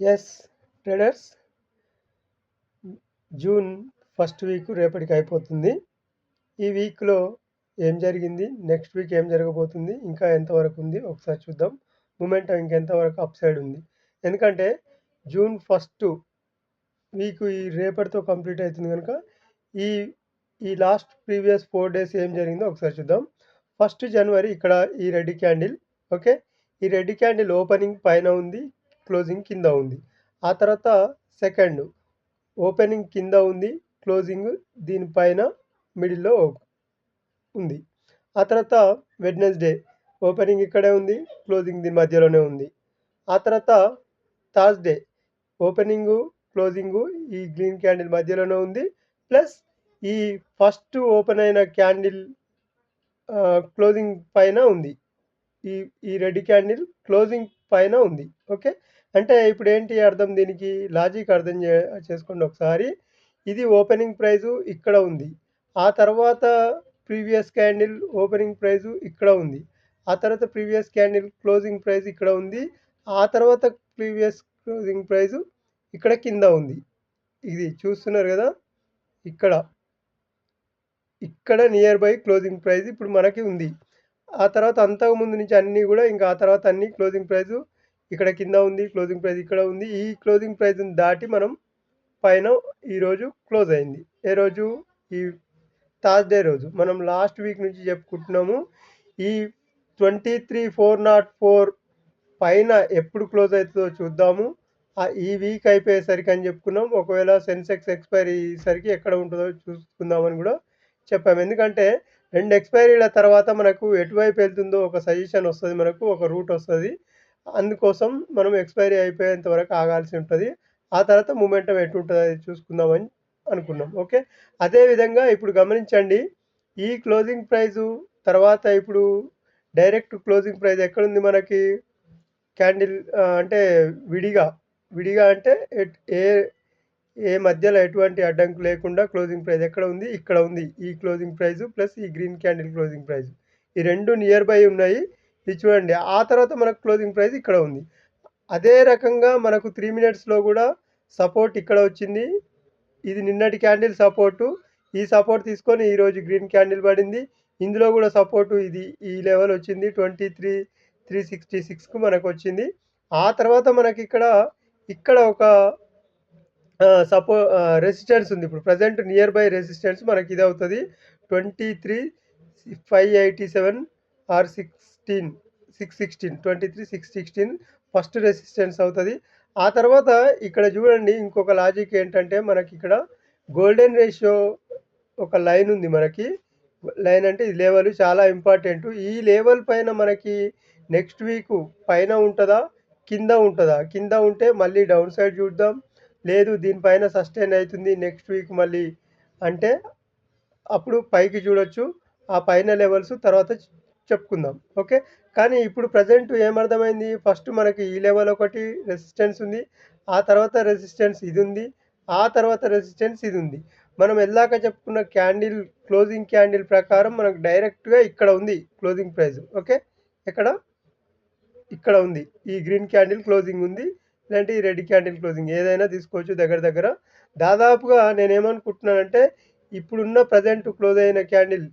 Yes traders, June first week రేపటికి అయిపోతుంది. ఈ వీక్లో ఏం జరిగింది, నెక్స్ట్ వీక్ ఏం జరగబోతుంది, ఇంకా ఎంతవరకు ఉంది ఒకసారి చూద్దాం. మూమెంటం ఇంకెంతవరకు అప్ సైడ్ ఉంది. ఎందుకంటే జూన్ ఫస్ట్ వీక్ ఈ రేపటితో కంప్లీట్ అవుతుంది కనుక ఈ ఈ లాస్ట్ ప్రీవియస్ 4 డేస్ ఏం జరిగిందో ఒకసారి చూద్దాం. 1 జనవరి ఇక్కడ ఈ రెడ్ క్యాండిల్, ఓకే, ఈ రెడ్ క్యాండిల్ ఓపెనింగ్ పైన ఉంది, క్లోజింగ్ కింద ఉంది. ఆ తర్వాత సెకండ్ ఓపెనింగ్ కింద ఉంది, క్లోజింగ్ దీనిపైన మిడిల్లో ఉంది. ఆ తర్వాత వెడ్నెస్డే ఓపెనింగ్ ఇక్కడే ఉంది, క్లోజింగ్ దీని మధ్యలోనే ఉంది. ఆ తర్వాత థర్స్డే ఓపెనింగు క్లోజింగు ఈ గ్రీన్ క్యాండిల్ మధ్యలోనే ఉంది, ప్లస్ ఈ ఫస్ట్ ఓపెన్ అయిన క్యాండిల్ క్లోజింగ్ పైన ఉంది. ఈ ఈ రెడ్ క్యాండిల్ క్లోజింగ్ పైన ఉంది. ఓకే, అంటే ఇప్పుడు ఏంటి అర్థం, దీనికి లాజిక్ అర్థం చేసుకోండి ఒకసారి. ఇది ఓపెనింగ్ ప్రైజు ఇక్కడ ఉంది, ఆ తర్వాత ప్రీవియస్ క్యాండిల్ ఓపెనింగ్ ప్రైజు ఇక్కడ ఉంది, ఆ తర్వాత ప్రీవియస్ క్యాండిల్ క్లోజింగ్ ప్రైస్ ఇక్కడ ఉంది, ఆ తర్వాత ప్రీవియస్ క్లోజింగ్ ప్రైజు ఇక్కడ కింద ఉంది. ఇది చూస్తున్నారు కదా, ఇక్కడ ఇక్కడ నియర్ బై క్లోజింగ్ ప్రైస్ ఇప్పుడు మనకి ఉంది. ఆ తర్వాత అంతకుముందు నుంచి అన్నీ కూడా ఇంకా ఆ తర్వాత అన్ని క్లోజింగ్ ప్రైస్ ఇక్కడ కింద ఉంది, క్లోజింగ్ ప్రైస్ ఇక్కడ ఉంది. ఈ క్లోజింగ్ ప్రైస్ని దాటి మనం పైన ఈరోజు క్లోజ్ అయింది. ఏ రోజు, ఈ థర్స్డే రోజు. మనం లాస్ట్ వీక్ నుంచి చెప్పుకుంటున్నాము ఈ 23,404 పైన ఎప్పుడు క్లోజ్ అవుతుందో చూద్దాము. ఈ వీక్ అయిపోయేసరికి అని చెప్పుకున్నాం. ఒకవేళ సెన్సెక్స్ ఎక్స్పైరీ అయ్యేసరికి ఎక్కడ ఉంటుందో చూసుకుందామని కూడా చెప్పాము. ఎందుకంటే 2 ఎక్స్పైరీల తర్వాత మనకు ఎటువైపు వెళ్తుందో ఒక సజెషన్ వస్తుంది, మనకు ఒక రూట్ వస్తుంది. అందుకోసం మనం ఎక్స్పైరీ అయిపోయేంత వరకు ఆగాల్సి ఉంటుంది. ఆ తర్వాత మూమెంటం ఎటు ఉంటుంది అది చూసుకుందామని అనుకున్నాం. ఓకే, అదేవిధంగా ఇప్పుడు గమనించండి, ఈ క్లోజింగ్ ప్రైజు తర్వాత ఇప్పుడు డైరెక్ట్ క్లోజింగ్ ప్రైస్ ఎక్కడుంది మనకి, క్యాండిల్ అంటే విడిగా అంటే ఏ ఏ మధ్యలో ఎటువంటి అడ్డంకు లేకుండా క్లోజింగ్ ప్రైస్ ఎక్కడ ఉంది, ఇక్కడ ఉంది. ఈ క్లోజింగ్ ప్రైస్ ప్లస్ ఈ గ్రీన్ క్యాండిల్ క్లోజింగ్ ప్రైస్ ఈ రెండు నియర్ బై ఉన్నాయి. ఇది చూడండి, ఆ తర్వాత మనకు క్లోజింగ్ ప్రైస్ ఇక్కడ ఉంది. అదే రకంగా మనకు 3 మినిట్స్లో కూడా సపోర్ట్ ఇక్కడ వచ్చింది. ఇది నిన్నటి క్యాండిల్ సపోర్టు, ఈ సపోర్ట్ తీసుకొని ఈరోజు గ్రీన్ క్యాండిల్ పడింది. ఇందులో కూడా సపోర్టు ఇది ఈ లెవెల్ వచ్చింది 23,366కు మనకు వచ్చింది. ఆ తర్వాత మనకి ఇక్కడ ఒక రెసిస్టెన్స్ ఉంది. ఇప్పుడు ప్రజెంట్ నియర్ బై రెసిస్టెన్స్ మనకి ఇది అవుతుంది 23,587 ఆర్ 616 ఫస్ట్ రెసిస్టెన్స్ అవుతుంది. ఆ తర్వాత ఇక్కడ చూడండి, ఇంకొక లాజిక్ ఏంటంటే మనకి ఇక్కడ గోల్డెన్ రేషియో ఒక లైన్ ఉంది. మనకి లైన్ అంటే ఈ లెవెల్ చాలా ఇంపార్టెంట్. ఈ లెవెల్ పైన మనకి నెక్స్ట్ వీక్ పైన ఉంటుందా కింద ఉంటుందా, కింద ఉంటే మళ్ళీ డౌన్ సైడ్ చూద్దాం, లేదు దీనిపైన సస్టైన్ అవుతుంది నెక్స్ట్ వీక్ మళ్ళీ అంటే అప్పుడు పైకి చూడొచ్చు. ఆ పైన లెవెల్స్ తర్వాత చెప్పుకుందాం. ఓకే, కానీ ఇప్పుడు ప్రజెంట్ ఏమర్థమైంది, ఫస్ట్ మనకి ఈ లెవెల్ ఒకటి రెసిస్టెన్స్ ఉంది, ఆ తర్వాత రెసిస్టెన్స్ ఇది ఉంది, ఆ తర్వాత రెసిస్టెన్స్ ఇది ఉంది. మనం ఎల్లాక చెప్పుకున్న క్యాండిల్ క్లోజింగ్ క్యాండిల్ ప్రకారం మనకు డైరెక్ట్గా ఇక్కడ ఉంది క్లోజింగ్ ప్రైస్. ఓకే, ఇక్కడ ఉంది ఈ గ్రీన్ క్యాండిల్ క్లోజింగ్ ఉంది, లేదంటే ఈ రెడ్ క్యాండిల్ క్లోజింగ్ ఏదైనా తీసుకోవచ్చు. దగ్గర దాదాపుగా నేనేమనుకుంటున్నానంటే ఇప్పుడున్న ప్రజెంట్ క్లోజ్ అయిన క్యాండిల్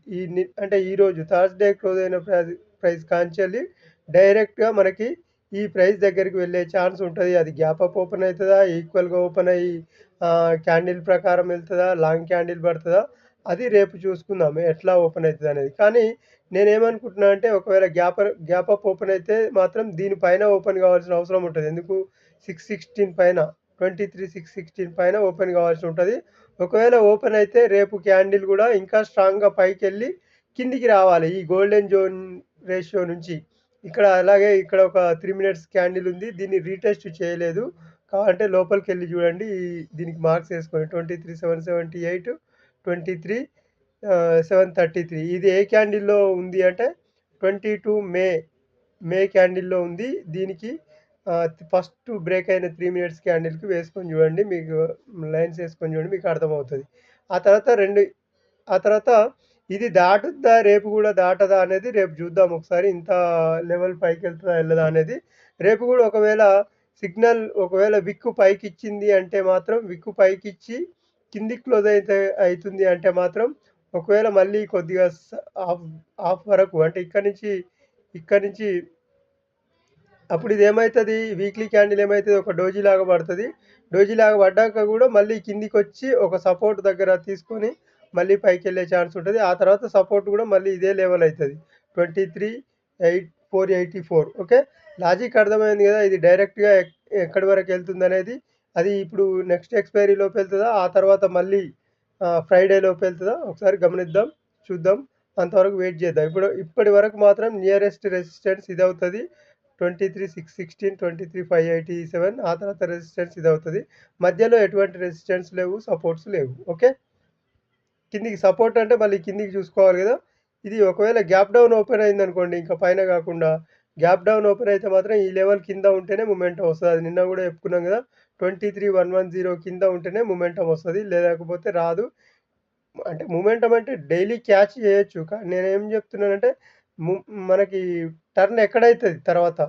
అంటే ఈరోజు థర్స్డే క్లోజ్ అయిన ప్రైస్ కాంచెల్లి డైరెక్ట్గా మనకి ఈ ప్రైస్ దగ్గరికి వెళ్ళే ఛాన్స్ ఉంటుంది. అది గ్యాప్ అప్ ఓపెన్ అవుతుందా, ఈక్వల్గా ఓపెన్ అయ్యి క్యాండిల్ ప్రకారం వెళ్తుందా, లాంగ్ క్యాండిల్ పడుతుందా, అది రేపు చూసుకుందాం ఎట్లా ఓపెన్ అవుతుంది అనేది. కానీ నేనేమనుకుంటున్నా అంటే ఒకవేళ గ్యాప్ అప్ ఓపెన్ అయితే మాత్రం దీనిపైన ఓపెన్ కావాల్సిన అవసరం ఉంటుంది. ఎందుకు, 616 పైన 23,616 పైన ఓపెన్ కావాల్సి ఉంటుంది. ఒకవేళ ఓపెన్ అయితే రేపు క్యాండిల్ కూడా ఇంకా స్ట్రాంగ్గా పైకి వెళ్ళి కిందికి రావాలి ఈ గోల్డెన్ జోన్ రేషియో నుంచి. అలాగే ఇక్కడ ఒక 3 మినిట్స్ క్యాండిల్ ఉంది, దీన్ని రీటెస్ట్ చేయలేదు. కావాలంటే లోపలికి వెళ్ళి చూడండి, దీనికి మార్క్స్ వేసుకొని 23,778 23,733 ఇది ఏ క్యాండిల్లో ఉంది అంటే 22 మే క్యాండిల్లో ఉంది. దీనికి ఫస్ట్ బ్రేక్ అయిన 3 మినిట్స్ క్యాండిల్కి వేసుకొని చూడండి, మీకు లైన్స్ వేసుకొని చూడండి, మీకు అర్థమవుతుంది. ఆ తర్వాత ఇది దాటుద్దా, రేపు కూడా దాటదా అనేది రేపు చూద్దాం ఒకసారి. ఇంత లెవెల్ పైకి వెళ్తుందా వెళ్ళదా అనేది రేపు కూడా. ఒకవేళ సిగ్నల్ ఒకవేళ విక్కు పైకిచ్చింది అంటే మాత్రం విక్కు పైకిచ్చి కిందికి క్లోజ్ అయితే అవుతుంది అంటే మాత్రం ఒకవేళ మళ్ళీ కొద్దిగా ఆఫ్ ఆఫ్ వరకు అంటే ఇక్కడి నుంచి అప్పుడు ఇది ఏమవుతుంది, వీక్లీ క్యాండిల్ ఏమవుతుంది, ఒక డోజీ లాగా పడుతుంది. డోజీ లాగా పడ్డాక కూడా మళ్ళీ కిందికి వచ్చి ఒక సపోర్ట్ దగ్గర తీసుకొని మళ్ళీ పైకి వెళ్ళే ఛాన్స్ ఉంటుంది. ఆ తర్వాత సపోర్ట్ కూడా మళ్ళీ ఇదే లెవెల్ అవుతుంది, 23,484. ఓకే, లాజిక్ అర్థమైంది కదా. ఇది డైరెక్ట్గా ఎక్కడి వరకు వెళ్తుంది అనేది, అది ఇప్పుడు నెక్స్ట్ ఎక్స్పైరీ లోపు వెళ్తుందా, ఆ తర్వాత మళ్ళీ ఫ్రైడే లోపు వెళ్తుందా ఒకసారి గమనిద్దాం, చూద్దాం. అంతవరకు వెయిట్ చేద్దాం. ఇప్పటి వరకు మాత్రం నియరెస్ట్ రెసిస్టెన్స్ ఇది అవుతుంది 23,616, 23,587. ఆ తర్వాత రెసిస్టెన్స్ ఇది అవుతుంది. మధ్యలో ఎటువంటి రెసిస్టెన్స్ లేవు, సపోర్ట్స్ లేవు. ఓకే, కిందికి సపోర్ట్ అంటే మళ్ళీ కిందికి చూసుకోవాలి కదా. ఇది ఒకవేళ గ్యాప్ డౌన్ ఓపెన్ అయింది అనుకోండి, ఇంకా పైన కాకుండా గ్యాప్ డౌన్ ఓపెన్ అయితే మాత్రం ఈ లెవెల్ కింద ఉంటేనే మొమెంటం వస్తుంది. అది నిన్న కూడా చెప్పుకున్నాం కదా, 23,110 కింద ఉంటేనే మొమెంటం వస్తుంది, లేకపోతే రాదు. అంటే మొమెంటం అంటే డైలీ క్యాచ్ చేయొచ్చు, కానీ నేనేం చెప్తున్నానంటే మనకి టర్న్ ఎక్కడైతుంది తర్వాత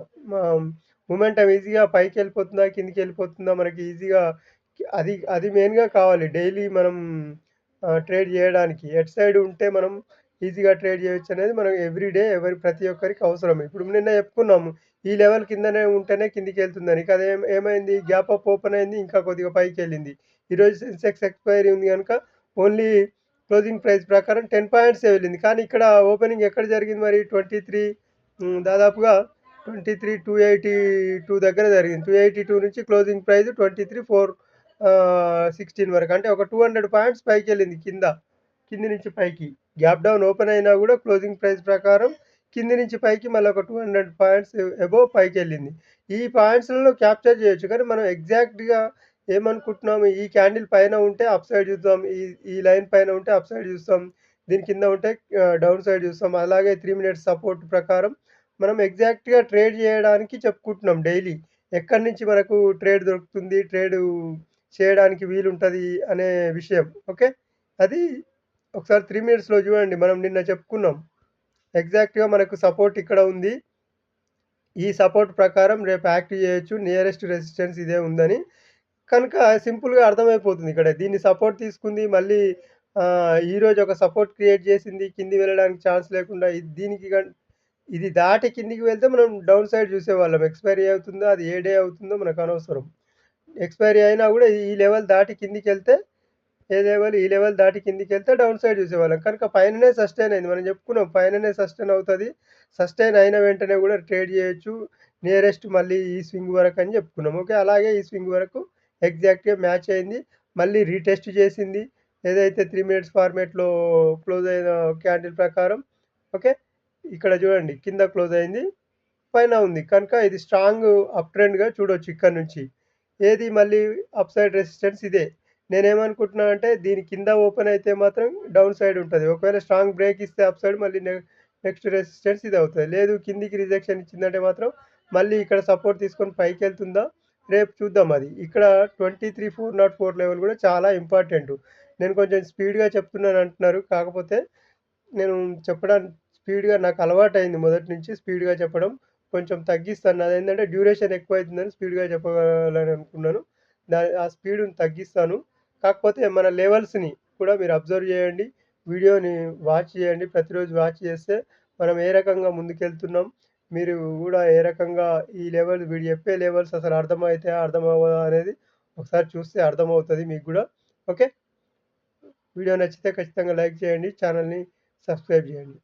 మొమెంటం ఈజీగా పైకి వెళ్ళిపోతుందా కిందికి వెళ్ళిపోతుందా మనకి ఈజీగా, అది మెయిన్గా కావాలి డైలీ మనం ట్రేడ్ చేయడానికి. ఎట్ సైడ్ ఉంటే మనం ఈజీగా ట్రేడ్ చేయొచ్చు అనేది మనం ఎవ్రీడే ప్రతి ఒక్కరికి అవసరం. ఇప్పుడు నిన్న చెప్పుకున్నాము ఈ లెవెల్ కిందనే ఉంటేనే కిందికి వెళ్తుందని, కదా ఏమైంది, గ్యాప్ అప్ ఓపెన్ అయింది, ఇంకా కొద్దిగా పైకి వెళ్ళింది. ఈరోజు సెన్సెక్స్ ఎక్స్పైరీ ఉంది కనుక ఓన్లీ క్లోజింగ్ ప్రైస్ ప్రకారం 10 పాయింట్స్ వెళ్ళింది. కానీ ఇక్కడ ఓపెనింగ్ ఎక్కడ జరిగింది మరి, 23 దాదాపుగా 23,282 దగ్గర జరిగింది. 282 నుంచి క్లోజింగ్ ప్రైస్ 23,416 వరకు, అంటే ఒక 200 పాయింట్స్ పైకి వెళ్ళింది కింది నుంచి పైకి. గ్యాప్ డౌన్ ఓపెన్ అయినా కూడా క్లోజింగ్ ప్రైస్ ప్రకారం కింది నుంచి పైకి మళ్ళీ ఒక 200 పాయింట్స్ అబోవ్ పైకి వెళ్ళింది. ఈ పాయింట్స్లలో క్యాప్చర్ చేయొచ్చు, కానీ మనం ఎగ్జాక్ట్గా ఏమనుకుంటున్నాము, ఈ క్యాండిల్ పైన ఉంటే అప్ సైడ్ చూద్దాం, ఈ లైన్ పైన ఉంటే అప్ సైడ్ చూస్తాం, దీని కింద ఉంటే డౌన్ సైడ్ చూస్తాం. అలాగే 3 మినిట్స్ సపోర్ట్ ప్రకారం మనం ఎగ్జాక్ట్గా ట్రేడ్ చేయడానికి చెప్పుకుంటున్నాం డైలీ. ఎక్కడి నుంచి మనకు ట్రేడ్ దొరుకుతుంది, ట్రేడ్ చేయడానికి వీలుంటుంది అనే విషయం. ఓకే, అది ఒకసారి 3 మినిట్స్లో చూడండి. మనం నిన్న చెప్పుకున్నాం ఎగ్జాక్ట్గా మనకు సపోర్ట్ ఇక్కడ ఉంది, ఈ సపోర్ట్ ప్రకారం రేపు యాక్ట్ చేయొచ్చు, నియరెస్ట్ రెసిస్టెన్స్ ఇదే ఉందని కనుక సింపుల్గా అర్థమైపోతుంది. ఇక్కడ దీన్ని సపోర్ట్ తీసుకుంది, మళ్ళీ ఈరోజు ఒక సపోర్ట్ క్రియేట్ చేసింది, కింది వెళ్ళడానికి ఛాన్స్ లేకుండా. ఇది దాటి కిందికి వెళ్తే మనం డౌన్ సైడ్ చూసేవాళ్ళం. ఎక్స్పైరీ అవుతుందో అది ఏ డే అవుతుందో మనకు అనవసరం. ఎక్స్పైరీ అయినా కూడా ఈ లెవెల్ దాటి కిందికి వెళ్తే ఈ లెవెల్ దాటి కిందికి వెళ్తే డౌన్ సైడ్ చూసేవాళ్ళం. కనుక పైననే సస్టైన్ అయింది, మనం చెప్పుకున్నాం పైననే సస్టైన్ అవుతుంది. సస్టైన్ అయిన వెంటనే కూడా ట్రేడ్ చేయొచ్చు, నియరెస్ట్ మళ్ళీ ఈ స్వింగ్ వరకు అని చెప్పుకున్నాం. ఓకే, అలాగే ఈ స్వింగ్ వరకు ఎగ్జాక్ట్గా మ్యాచ్ అయింది, మళ్ళీ రీటెస్ట్ చేసింది ఏదైతే 3 మినిట్స్ ఫార్మేట్లో క్లోజ్ అయిన క్యాండిల్ ప్రకారం. ఓకే, ఇక్కడ చూడండి కింద క్లోజ్ అయింది, పైన ఉంది, కనుక ఇది స్ట్రాంగ్ అప్ ట్రెండ్గా చూడొచ్చు. ఇక్కడ నుంచి ఏది మళ్ళీ అప్ సైడ్ రెసిస్టెన్స్ ఇదే. నేనేమనుకుంటున్నా అంటే దీని కింద ఓపెన్ అయితే మాత్రం డౌన్ సైడ్ ఉంటుంది, ఒకవేళ స్ట్రాంగ్ బ్రేక్ ఇస్తే అప్ సైడ్ మళ్ళీ నెక్స్ట్ రెసిస్టెన్స్ ఇది అవుతుంది. లేదు కిందికి రిజెక్షన్ ఇచ్చిందంటే మాత్రం మళ్ళీ ఇక్కడ సపోర్ట్ తీసుకొని పైకి వెళ్తుందా రేపు చూద్దాం. అది ఇక్కడ 23,404 లెవెల్ కూడా చాలా ఇంపార్టెంట్. నేను కొంచెం స్పీడ్గా చెప్తున్నాను అంటున్నారు, కాకపోతే నేను చెప్పడానికి స్పీడ్గా నాకు అలవాటు అయింది మొదటి నుంచి స్పీడ్గా చెప్పడం. కొంచెం తగ్గిస్తాను, అదేంటంటే డ్యూరేషన్ ఎక్కువ అవుతుందని స్పీడ్గా చెప్పగలని అనుకున్నాను, ఆ స్పీడ్ని తగ్గిస్తాను. కాకపోతే మన లెవెల్స్ని కూడా మీరు అబ్జర్వ్ చేయండి, వీడియోని వాచ్ చేయండి. ప్రతిరోజు వాచ్ చేస్తే మనం ఏ రకంగా ముందుకెళ్తున్నాం, మీరు కూడా ఏ రకంగా ఈ లెవెల్ వీడు చెప్పే లెవెల్స్ అసలు అర్థమైతే అర్థమవ్వదా అనేది ఒకసారి చూస్తే అర్థమవుతుంది మీకు కూడా. ఓకే, వీడియో నచ్చితే ఖచ్చితంగా లైక్ చేయండి, ఛానల్ని సబ్స్క్రైబ్ చేయండి.